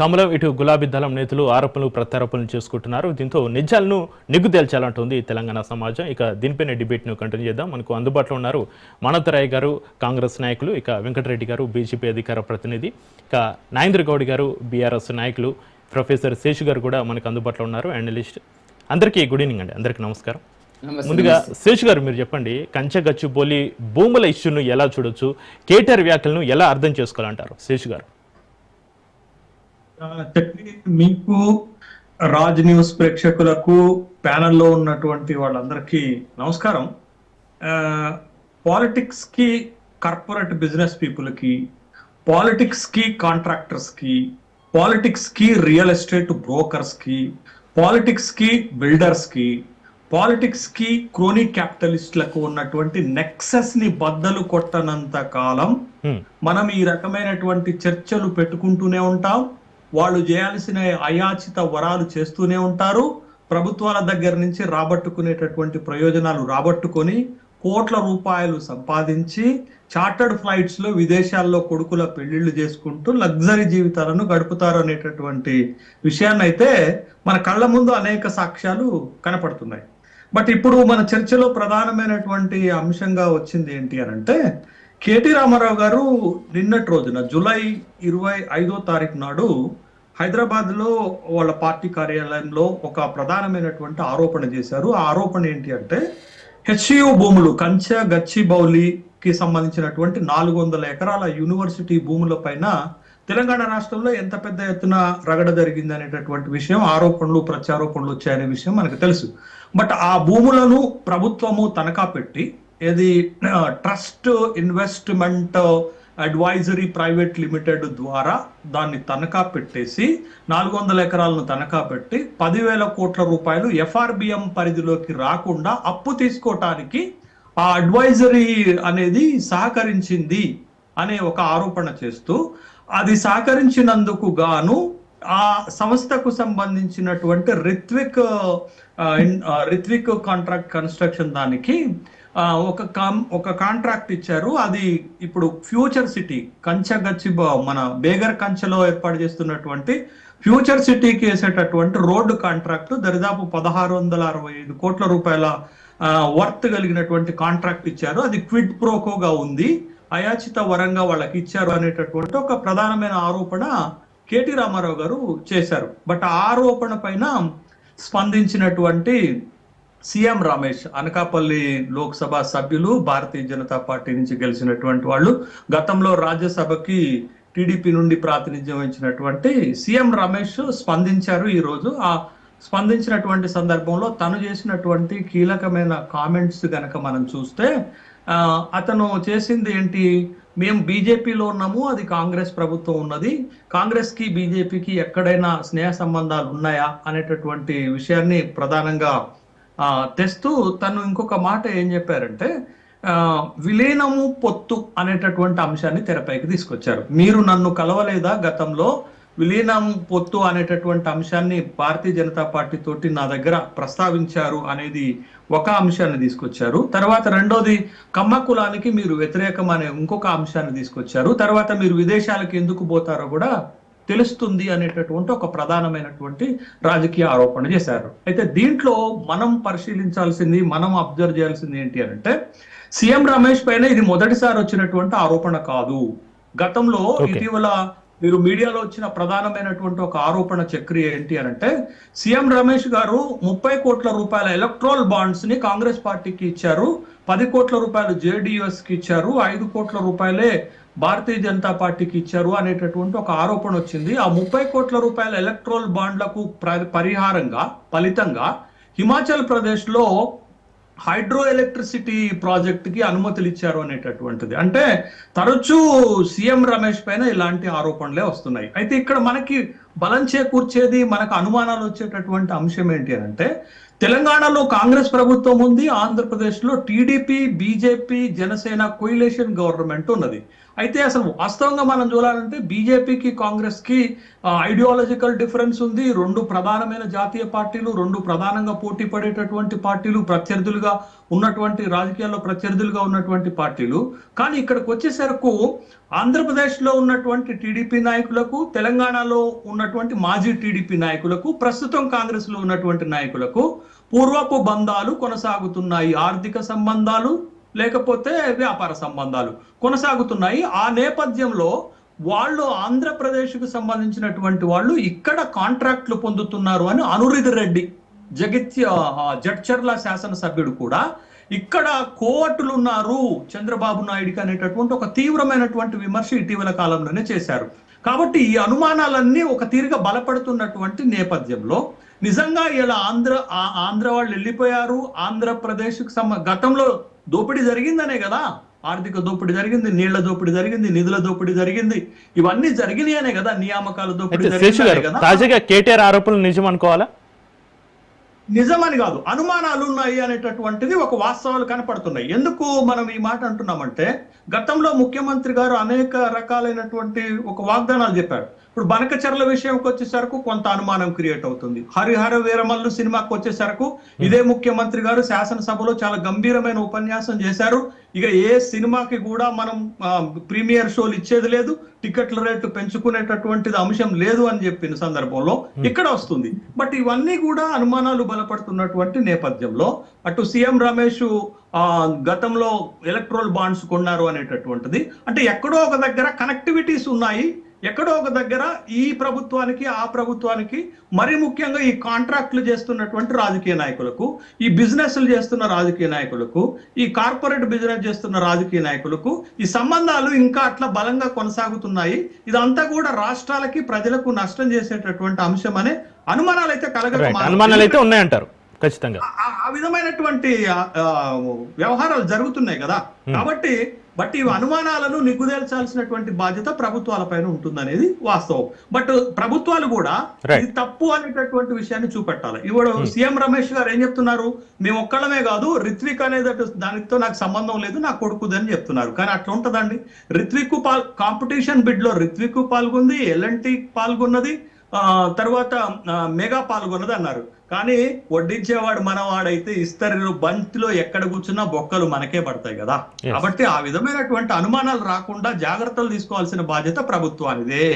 కమలం ఇటు గులాబీ దళం నేతలు ఆరోపణలు ప్రత్యారోపణలు చేసుకుంటున్నారు. దీంతో నిజాలను నిగ్గు తేల్చాలంటుంది తెలంగాణ సమాజం. ఇక దీనిపైన డిబేట్ను కంటిన్యూ చేద్దాం. మనకు అందుబాటులో ఉన్నారు మానవతరాయ్ గారు, కాంగ్రెస్ నాయకులు, ఇక వెంకటరెడ్డి గారు, బీజేపీ అధికార ప్రతినిధి, ఇక నాగేంద్ర గౌడ్ గారు, బీఆర్ఎస్ నాయకులు, ప్రొఫెసర్ శేషు గారు కూడా మనకు అందుబాటులో ఉన్నారు, అనలిస్ట్. అందరికీ గుడ్ ఈవినింగ్ అండి. అందరికీ నమస్కారం. ముందుగా శేషు గారు మీరు చెప్పండి, కంచగచ్చిబౌలి భూముల ఇష్యూను ఎలా చూడొచ్చు, కేటీఆర్ వ్యాఖ్యలను ఎలా అర్థం చేసుకోవాలంటారు శేషు గారు? మీకు రాజ్ న్యూస్ ప్రేక్షకులకు ప్యానెల్లో ఉన్నటువంటి వాళ్ళందరికీ నమస్కారం. పాలిటిక్స్ కి, కార్పొరేట్ బిజినెస్ పీపుల్ కి, పాలిటిక్స్ కి కాంట్రాక్టర్స్ కి, పాలిటిక్స్ కి రియల్ ఎస్టేట్ బ్రోకర్స్ కి, పాలిటిక్స్ కి బిల్డర్స్ కి, పాలిటిక్స్ కి క్రోనీ క్యాపిటలిస్టులకు ఉన్నటువంటి నెక్సెస్ ని బద్దలు కొట్టనంత కాలం మనం ఈ రకమైనటువంటి చర్చలు పెట్టుకుంటూనే ఉంటాం. వాళ్ళు చేయాల్సిన అయాచిత వరాలు చేస్తూనే ఉంటారు. ప్రభుత్వాల దగ్గర నుంచి రాబట్టుకునేటటువంటి ప్రయోజనాలు రాబట్టుకొని కోట్ల రూపాయలు సంపాదించి చార్టర్డ్ ఫ్లైట్స్ లో విదేశాల్లో కొడుకుల పెళ్లిళ్లు చేసుకుంటూ లగ్జరీ జీవితాలను గడుపుతారు అనేటటువంటి విషయాన్ని అయితే మన కళ్ళ ముందు అనేక సాక్ష్యాలు కనపడుతున్నాయి. బట్ ఇప్పుడు మన చర్చలో ప్రధానమైనటువంటి అంశంగా వచ్చింది ఏంటి అని అంటే, కేటీ రామారావు గారు నిన్నటి రోజున జూలై 25వ తారీఖు నాడు హైదరాబాద్ లో వాళ్ళ పార్టీ కార్యాలయంలో ఒక ప్రధానమైనటువంటి ఆరోపణ చేశారు. ఆ ఆరోపణ ఏంటి అంటే, హెచ్యు భూములు, కంచ గచ్చిబౌలికి సంబంధించినటువంటి 400 ఎకరాల యూనివర్సిటీ భూముల పైన తెలంగాణ రాష్ట్రంలో ఎంత పెద్ద ఎత్తున రగడ జరిగింది అనేటటువంటి విషయం, ఆరోపణలు ప్రత్యారోపణలు వచ్చాయనే విషయం మనకు తెలుసు. బట్ ఆ భూములను ప్రభుత్వము తనఖా పెట్టి, ఏది trust investment advisory private limited ద్వారా దాన్ని తనఖా పెట్టేసి 400 ఎకరాలను తనఖా పెట్టి 10,000 కోట్ల రూపాయలు ఎఫ్ఆర్బిఎం పరిధిలోకి రాకుండా అప్పు తీసుకోవటానికి ఆ అడ్వైజరీ అనేది సహకరించింది అనే ఒక ఆరోపణ చేస్తూ, అది సహకరించినందుకు గాను ఆ సంస్థకు సంబంధించినటువంటి రిత్విక్ కాంట్రాక్ట్ కన్స్ట్రక్షన్ దానికి ఒక కాంట్రాక్ట్ ఇచ్చారు. అది ఇప్పుడు ఫ్యూచర్ సిటీ మన బేగర్ కంచెలో ఏర్పాటు చేస్తున్నటువంటి ఫ్యూచర్ సిటీకి వేసేటటువంటి రోడ్డు కాంట్రాక్ట్ దరిదాపు 1665 కోట్ల రూపాయల వర్త్ కలిగినటువంటి కాంట్రాక్ట్ ఇచ్చారు. అది క్విడ్ ప్రోకోగా ఉంది, అయాచిత వరంగా వాళ్ళకి ఇచ్చారు అనేటటువంటి ఒక ప్రధానమైన ఆరోపణ కేటీ రామారావు గారు చేశారు. బట్ ఆ ఆరోపణ పైన స్పందించినటువంటి సీఎం రమేష్, అనకాపల్లి లోక్సభ సభ్యులు, భారతీయ జనతా పార్టీ నుంచి గెలిచినటువంటి వాళ్ళు, గతంలో రాజ్యసభకి టీడీపీ నుండి ప్రాతినిధ్యం వహించినటువంటి సీఎం రమేష్ స్పందించారు. ఈ రోజు ఆ స్పందించినటువంటి సందర్భంలో తను చేసినటువంటి కీలకమైన కామెంట్స్ గనక మనం చూస్తే, అతను చేసింది ఏంటి, మేము బీజేపీలో ఉన్నాము, అది కాంగ్రెస్ ప్రభుత్వం ఉన్నది, కాంగ్రెస్ కి బీజేపీకి ఎక్కడైనా స్నేహ సంబంధాలు ఉన్నాయా అనేటటువంటి విషయాన్ని ప్రధానంగా తెస్తూ తను ఇంకొక మాట ఏం చెప్పారంటే, విలీనము పొత్తు అనేటటువంటి అంశాన్ని తెరపైకి తీసుకొచ్చారు. మీరు నన్ను కలవలేదా గతంలో, విలీనం పొత్తు అనేటటువంటి అంశాన్ని భారతీయ జనతా పార్టీ తోటి నా దగ్గర ప్రస్తావించారు అనేది ఒక అంశాన్ని తీసుకొచ్చారు. తర్వాత రెండోది, కమ్మ కులానికి మీరు వ్యతిరేకం అనే ఇంకొక అంశాన్ని తీసుకొచ్చారు. తర్వాత మీరు విదేశాలకు ఎందుకు పోతారో కూడా తెలుస్తుంది అనేటటువంటి ఒక ప్రధానమైనటువంటి రాజకీయ ఆరోపణ చేశారు. అయితే దీంట్లో మనం పరిశీలించాల్సింది, మనం అబ్జర్వ్ చేయాల్సింది ఏంటి అంటే, సీఎం రమేష్ పైన ఇది మొదటిసారి వచ్చినటువంటి ఆరోపణ కాదు. గతంలో ఇటీవల మీరు మీడియాలో వచ్చిన ప్రధానమైనటువంటి ఒక ఆరోపణ చక్రియ ఏంటి అంటే, సీఎం రమేష్ గారు 30 కోట్ల రూపాయల ఎలక్ట్రల్ బాండ్స్ ని కాంగ్రెస్ పార్టీకి ఇచ్చారు, 10 కోట్ల రూపాయలు జేడీఎస్ కి ఇచ్చారు, 5 కోట్ల రూపాయలే భారతీయ జనతా పార్టీకి ఇచ్చారు అనేటటువంటి ఒక ఆరోపణ వచ్చింది. ఆ 30 కోట్ల రూపాయల ఎలక్ట్రల్ బాండ్లకు ఫలితంగా హిమాచల్ ప్రదేశ్ లో హైడ్రో ఎలక్ట్రిసిటీ ప్రాజెక్ట్ కి అనుమతులు ఇచ్చారు అనేటటువంటిది. అంటే తరచూ సీఎం రమేష్ పైన ఇలాంటి ఆరోపణలే వస్తున్నాయి. అయితే ఇక్కడ మనకి బలం చేకూర్చేది, మనకు అనుమానాలు వచ్చేటటువంటి అంశం ఏంటి అని అంటే, తెలంగాణలో కాంగ్రెస్ ప్రభుత్వం ఉంది, ఆంధ్రప్రదేశ్లో TDP, BJP, Janasena coalition government ఉన్నది. అయితే అసలు వాస్తవంగా మనం చూడాలంటే బీజేపీకి కాంగ్రెస్ కి ఐడియాలజికల్ డిఫరెన్స్ ఉంది. రెండు ప్రధానమైన జాతీయ పార్టీలు, రెండు ప్రధానంగా పోటీ పడేటటువంటి పార్టీలు, ప్రత్యర్థులుగా ఉన్నటువంటి రాజకీయాల్లో ప్రత్యర్థులుగా ఉన్నటువంటి పార్టీలు. కానీ ఇక్కడికి వచ్చేసరికి ఆంధ్రప్రదేశ్లో ఉన్నటువంటి టీడీపీ నాయకులకు, తెలంగాణలో ఉన్నటువంటి మాజీ టీడీపీ నాయకులకు, ప్రస్తుతం కాంగ్రెస్ లో ఉన్నటువంటి నాయకులకు పూర్వపు బంధాలు కొనసాగుతున్నాయి. ఆర్థిక సంబంధాలు లేకపోతే వ్యాపార సంబంధాలు కొనసాగుతున్నాయి. ఆ నేపథ్యంలో వాళ్ళు ఆంధ్రప్రదేశ్కు సంబంధించినటువంటి వాళ్ళు ఇక్కడ కాంట్రాక్ట్లు పొందుతున్నారు అని అనురిధి రెడ్డి, జడ్చర్ల శాసనసభ్యుడు కూడా ఇక్కడ కోవట్టులు ఉన్నారు చంద్రబాబు నాయుడుకి అనేటటువంటి ఒక తీవ్రమైనటువంటి విమర్శ ఇటీవల కాలంలోనే చేశారు. కాబట్టి ఈ అనుమానాలన్నీ ఒక తీరుగా బలపడుతున్నటువంటి నేపథ్యంలో నిజంగా ఇలా ఆంధ్ర వాళ్ళు వెళ్ళిపోయారు, ఆంధ్రప్రదేశ్కి గతంలో దోపిడీ జరిగిందనే కదా, ఆర్థిక దోపిడీ జరిగింది, నీళ్ల దోపిడీ జరిగింది, నిధుల దోపిడీ జరిగింది, ఇవన్నీ జరిగినాయనే కదా, నియామకాల దోపిడీ జరిగిందనే కదా. తాజాగా కేటీఆర్ ఆరోపణలు నిజం అనుకోవాలా? నిజమని కాదు, అనుమానాలు ఉన్నాయి అనేటటువంటిది ఒక వాస్తవాలు కనపడుతున్నాయి. ఎందుకు మనం ఈ మాట అంటున్నామంటే, గతంలో ముఖ్యమంత్రి గారు అనేక రకాలైనటువంటి ఒక వాగ్దానాలు చెప్పారు. ఇప్పుడు బనకచర్ల విషయంకి వచ్చేసరికి కొంత అనుమానం క్రియేట్ అవుతుంది. హరిహర వీరమల్లు సినిమాకి వచ్చేసరికి ఇదే ముఖ్యమంత్రి గారు శాసనసభలో చాలా గంభీరమైన ఉపన్యాసం చేశారు. ఇక ఏ సినిమాకి కూడా మనం ప్రీమియర్ షోలు ఇచ్చేది లేదు, టికెట్ల రేటు పెంచుకునేటటువంటిది అంశం లేదు అని చెప్పిన సందర్భంలో ఇక్కడ వస్తుంది. బట్ ఇవన్నీ కూడా అనుమానాలు బలపడుతున్నటువంటి నేపథ్యంలో అటు సీఎం రమేష్ గతంలో ఎలక్ట్రోల్ బాండ్స్ కొన్నారు అనేటటువంటిది, అంటే ఎక్కడో ఒక దగ్గర కనెక్టివిటీస్ ఉన్నాయి, ఎక్కడో ఒక దగ్గర ఈ ప్రభుత్వానికి ఆ ప్రభుత్వానికి, మరి ముఖ్యంగా ఈ కాంట్రాక్ట్లు చేస్తున్నటువంటి రాజకీయ నాయకులకు, ఈ బిజినెస్లు చేస్తున్న రాజకీయ నాయకులకు, ఈ కార్పొరేట్ బిజినెస్ చేస్తున్న రాజకీయ నాయకులకు ఈ సంబంధాలు ఇంకా అట్లా బలంగా కొనసాగుతున్నాయి. ఇదంతా కూడా రాష్ట్రాలకి ప్రజలకు నష్టం చేసేటటువంటి అంశం అనే అనుమానాలు అయితే అనుమానాలు ఉన్నాయంటారు ఖచ్చితంగా. ఆ విధమైనటువంటి వ్యవహారాలు జరుగుతున్నాయి కదా. కాబట్టి ఈ అనుమానాలను నిగ్గుదేల్చాల్సినటువంటి బాధ్యత ప్రభుత్వాలపైన ఉంటుందనేది వాస్తవం. బట్ ప్రభుత్వాలు కూడా ఇది తప్పు అనేటటువంటి విషయాన్ని చూపెట్టాలి. ఇప్పుడు సీఎం రమేష్ గారు ఏం చెప్తున్నారు, మేము ఒక్కళ్ళమే కాదు, రిత్విక్ అనేది దానితో నాకు సంబంధం లేదు, నా కొడుకుదని చెప్తున్నారు. కానీ అట్లా ఉంటదండి. రిత్విక్ కాంపిటీషన్ బిడ్ లో రిత్విక్ పాల్గొంది, ఎల్ఎన్టీ పాల్గొన్నది, తర్వాత మెగా పాల్గొన్నది అన్నారు. కానీ వడ్డించేవాడు మనవాడైతే ఇస్తరు బంతిలో ఎక్కడ కూర్చున్నా బొక్కలు మనకే పడతాయి కదా. కాబట్టి ఆ విధమైనటువంటి అనుమానాలు రాకుండా జాగ్రత్తలు తీసుకోవాల్సిన బాధ్యత ప్రభుత్వానిదే.